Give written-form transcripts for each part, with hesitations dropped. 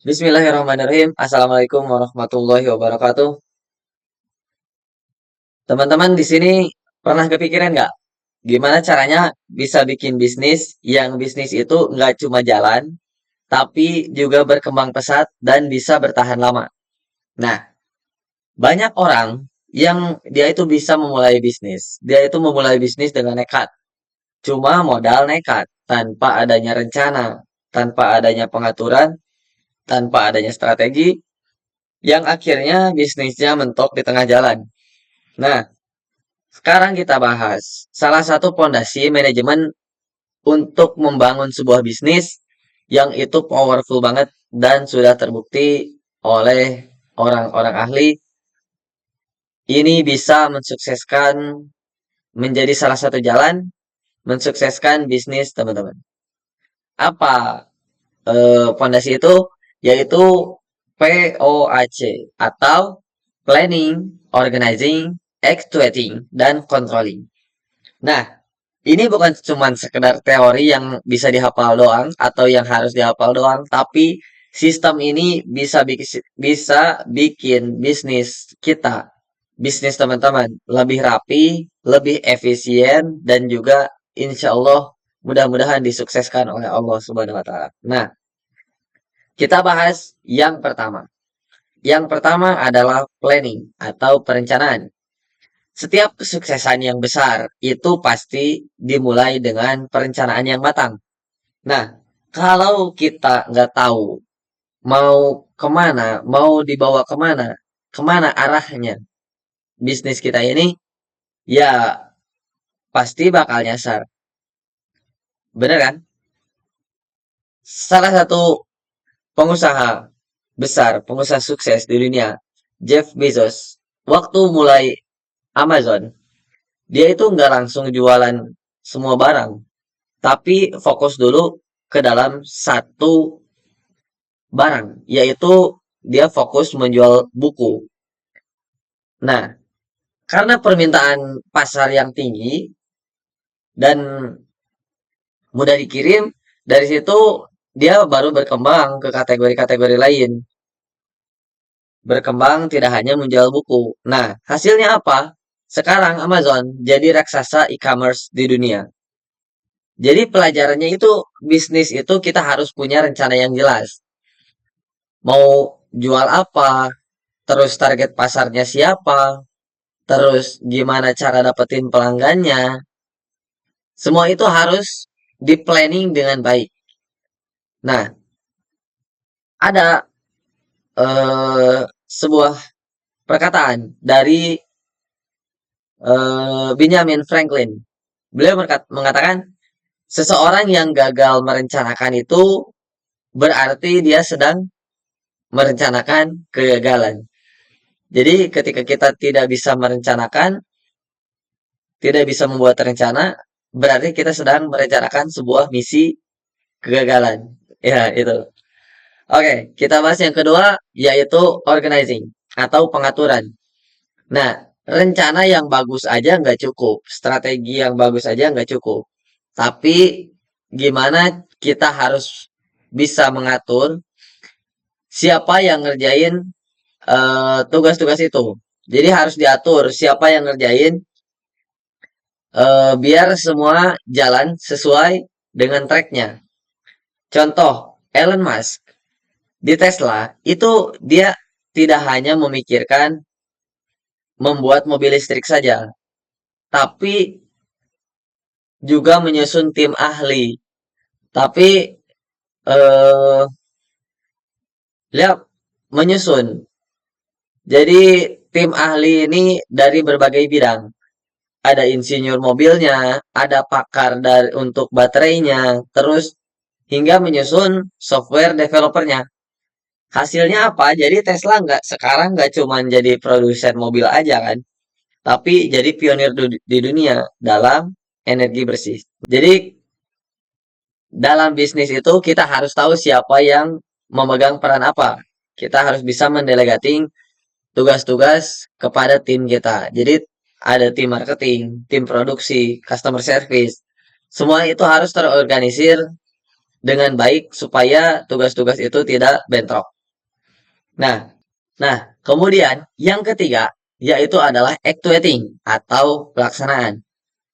Bismillahirrahmanirrahim. Assalamualaikum warahmatullahi wabarakatuh. Teman-teman di sini pernah kepikiran nggak? Gimana caranya bisa bikin bisnis yang bisnis itu nggak cuma jalan, tapi juga berkembang pesat dan bisa bertahan lama. Nah, banyak orang yang dia itu bisa memulai bisnis. Dia itu memulai bisnis dengan nekat. Cuma modal nekat, tanpa adanya rencana, tanpa adanya pengaturan, tanpa adanya strategi, yang akhirnya bisnisnya mentok di tengah jalan. Nah, sekarang kita bahas salah satu pondasi manajemen untuk membangun sebuah bisnis yang itu powerful banget dan sudah terbukti oleh orang-orang ahli. Ini bisa mensukseskan menjadi salah satu jalan mensukseskan bisnis teman-teman. Apa pondasi itu? Yaitu POAC atau Planning, Organizing, Executing, dan Controlling. Nah, ini bukan cuma sekedar teori yang bisa dihafal doang atau yang harus dihafal doang, tapi sistem ini bisa bikin bisnis kita, bisnis teman-teman lebih rapi, lebih efisien dan juga insya Allah mudah-mudahan disukseskan oleh Allah Subhanahu wa taala. Nah, kita bahas yang pertama. Yang pertama adalah planning atau perencanaan. Setiap kesuksesan yang besar itu pasti dimulai dengan perencanaan yang matang. Nah, kalau kita nggak tahu mau kemana, mau dibawa kemana, kemana arahnya bisnis kita ini, ya pasti bakal nyasar. Bener kan? Salah satu pengusaha besar, pengusaha sukses di dunia, Jeff Bezos, waktu mulai Amazon, dia itu nggak langsung jualan semua barang, tapi fokus dulu ke dalam satu barang, yaitu dia fokus menjual buku. Nah, karena permintaan pasar yang tinggi dan mudah dikirim, dari situ dia baru berkembang ke kategori-kategori lain. Berkembang tidak hanya menjual buku. Nah, hasilnya apa? Sekarang Amazon jadi raksasa e-commerce di dunia. Jadi pelajarannya itu bisnis itu kita harus punya rencana yang jelas. Mau jual apa, terus target pasarnya siapa, terus gimana cara dapetin pelanggannya. Semua itu harus di planning dengan baik. Nah, ada sebuah perkataan dari Benjamin Franklin. Beliau mengatakan, seseorang yang gagal merencanakan itu berarti dia sedang merencanakan kegagalan. Jadi ketika kita tidak bisa merencanakan, tidak bisa membuat rencana, berarti kita sedang merencanakan sebuah misi kegagalan. Ya, itu. Oke, kita bahas yang kedua, yaitu organizing atau pengaturan. Nah, rencana yang bagus aja nggak cukup, strategi yang bagus aja nggak cukup. Tapi gimana kita harus bisa mengatur siapa yang ngerjain tugas-tugas itu. Jadi harus diatur siapa yang ngerjain biar semua jalan sesuai dengan tracknya. Contoh, Elon Musk di Tesla itu dia tidak hanya memikirkan membuat mobil listrik saja, tapi juga menyusun tim ahli. Tapi eh lihat menyusun. Jadi tim ahli ini dari berbagai bidang. Ada insinyur mobilnya, ada pakar dari untuk baterainya, terus hingga menyusun software developernya. Hasilnya apa? Jadi Tesla sekarang nggak cuma jadi produsen mobil aja kan, tapi jadi pionir di dunia dalam energi bersih. Jadi dalam bisnis itu kita harus tahu siapa yang memegang peran apa. Kita harus bisa mendelegating tugas-tugas kepada tim kita. Jadi ada tim marketing, tim produksi, customer service. Semua itu harus terorganisir dengan baik supaya tugas-tugas itu tidak bentrok. Nah, nah, kemudian yang ketiga yaitu adalah actuating atau pelaksanaan.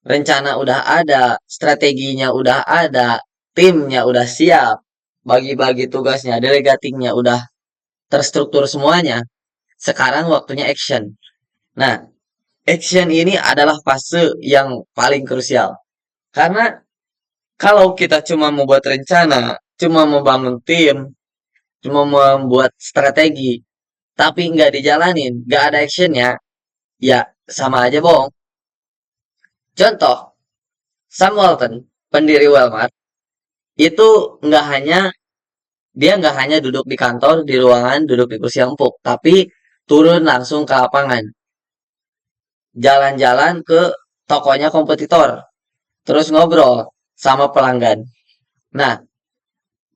Rencana udah ada, strateginya udah ada, timnya udah siap, bagi-bagi tugasnya, delegatingnya udah terstruktur semuanya. Sekarang waktunya action. Nah, action ini adalah fase yang paling krusial. Karena kalau kita cuma membuat rencana, cuma membangun tim, cuma membuat strategi, tapi nggak dijalanin, nggak ada actionnya, ya sama aja bohong. Contoh, Sam Walton, pendiri Walmart, itu nggak hanya dia nggak hanya duduk di kantor, di ruangan, duduk di kursi empuk, tapi turun langsung ke lapangan, jalan-jalan ke tokonya kompetitor, terus ngobrol sama pelanggan. Nah,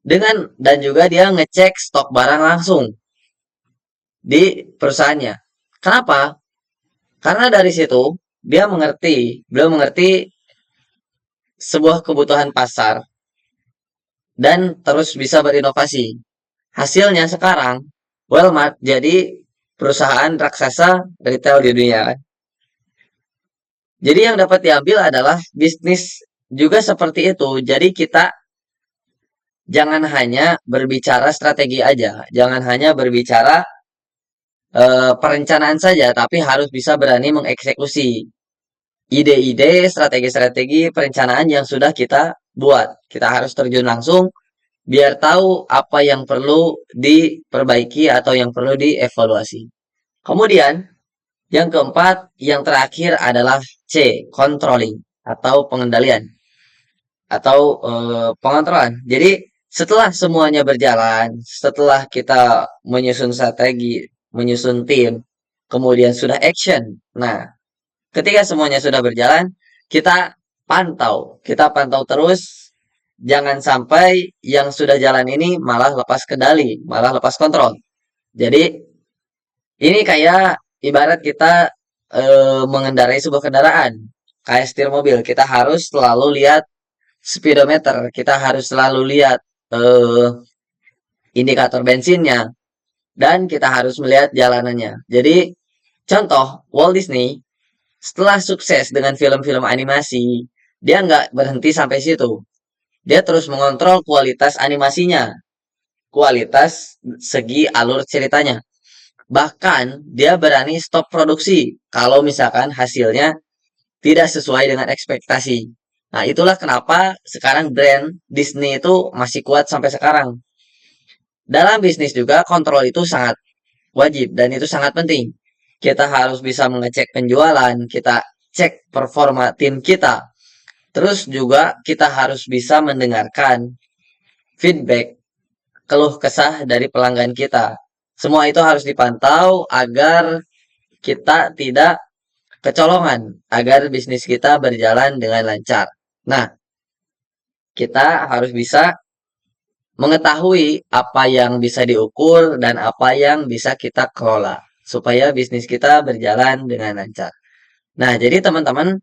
dan juga dia ngecek stok barang langsung di perusahaannya. Kenapa? Karena dari situ beliau mengerti sebuah kebutuhan pasar dan terus bisa berinovasi. Hasilnya sekarang Walmart jadi perusahaan raksasa retail di dunia kan. Jadi yang dapat diambil adalah bisnis juga seperti itu. Jadi kita jangan hanya berbicara strategi aja, jangan hanya berbicara perencanaan saja, tapi harus bisa berani mengeksekusi ide-ide, strategi-strategi perencanaan yang sudah kita buat. Kita harus terjun langsung biar tahu apa yang perlu diperbaiki atau yang perlu dievaluasi. Kemudian, yang keempat, yang terakhir adalah C, controlling atau pengendalian atau pengontrolan. Jadi, setelah semuanya berjalan, setelah kita menyusun strategi, menyusun tim, kemudian sudah action. Nah, ketika semuanya sudah berjalan, kita pantau terus, jangan sampai yang sudah jalan ini malah lepas kendali, malah lepas kontrol. Jadi ini kayak ibarat kita mengendarai sebuah kendaraan, kayak setir mobil, kita harus selalu lihat speedometer, kita harus selalu lihat eh, indikator bensinnya, dan kita harus melihat jalanannya. Jadi contoh Walt Disney setelah sukses dengan film-film animasi, dia nggak berhenti sampai situ. Dia terus mengontrol kualitas animasinya, kualitas segi alur ceritanya. Bahkan dia berani stop produksi kalau misalkan hasilnya tidak sesuai dengan ekspektasi. Nah, itulah kenapa sekarang brand Disney itu masih kuat sampai sekarang. Dalam bisnis juga kontrol itu sangat wajib dan itu sangat penting. Kita harus bisa mengecek penjualan, kita cek performa tim kita. Terus juga kita harus bisa mendengarkan feedback, keluh kesah dari pelanggan kita. Semua itu harus dipantau agar kita tidak kecolongan, agar bisnis kita berjalan dengan lancar. Nah, kita harus bisa mengetahui apa yang bisa diukur dan apa yang bisa kita kelola supaya bisnis kita berjalan dengan lancar. Nah, jadi teman-teman,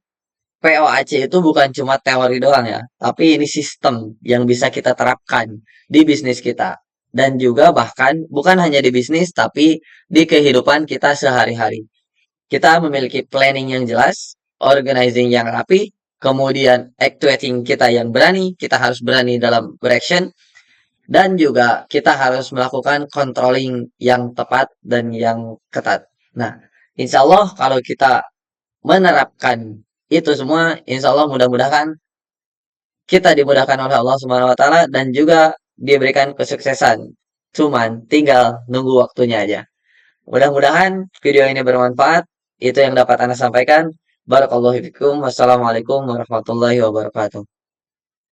POAC itu bukan cuma teori doang ya, tapi ini sistem yang bisa kita terapkan di bisnis kita. Dan juga bahkan bukan hanya di bisnis, tapi di kehidupan kita sehari-hari. Kita memiliki planning yang jelas, organizing yang rapi, kemudian actuating kita yang berani, kita harus berani dalam beraction, dan juga kita harus melakukan controlling yang tepat dan yang ketat. Nah, insya Allah kalau kita menerapkan itu semua, insya Allah mudah-mudahan kita dimudahkan oleh Allah Subhanahu wa taala dan juga diberikan kesuksesan. Cuman tinggal nunggu waktunya aja. Mudah-mudahan video ini bermanfaat. Itu yang dapat Anda sampaikan. Barakallahu fikum. Wassalamualaikum warahmatullahi wabarakatuh.